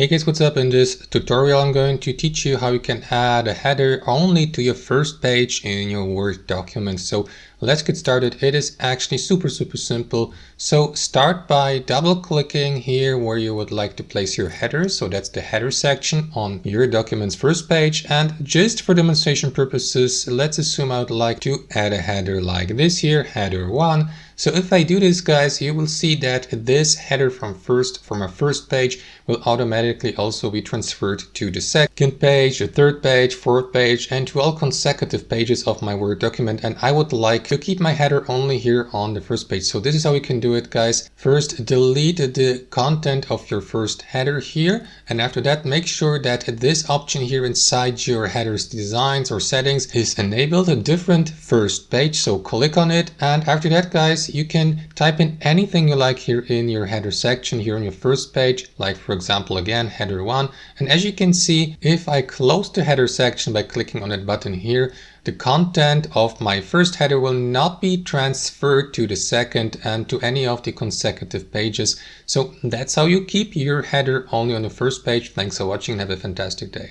Hey guys, what's up? In this tutorial I'm going to teach you how you can add a header only to your first page in your Word document. So let's get started. It is actually super simple. So start by double clicking here where you would like to place your header. So that's the header section on your document's first page. And just for demonstration purposes, let's assume I would like to add a header like this here, header 1. So if I do this, guys, you will see that this header from our first page will automatically also be transferred to the second page, the third page, fourth page, and to all consecutive pages of my Word document. And I would like to keep my header only here on the first page. So this is how you can do it, guys. First, delete the content of your first header here. And after that, make sure that this option here inside your header's designs or settings is enabled, a different first page. So click on it. And after that, guys, you can type in anything you like here in your header section here on your first page, like for example, again, header 1. And as you can see, if I close the header section by clicking on that button here, the content of my first header will not be transferred to the second and to any of the consecutive pages. So that's how you keep your header only on the first page. Thanks for watching and have a fantastic day.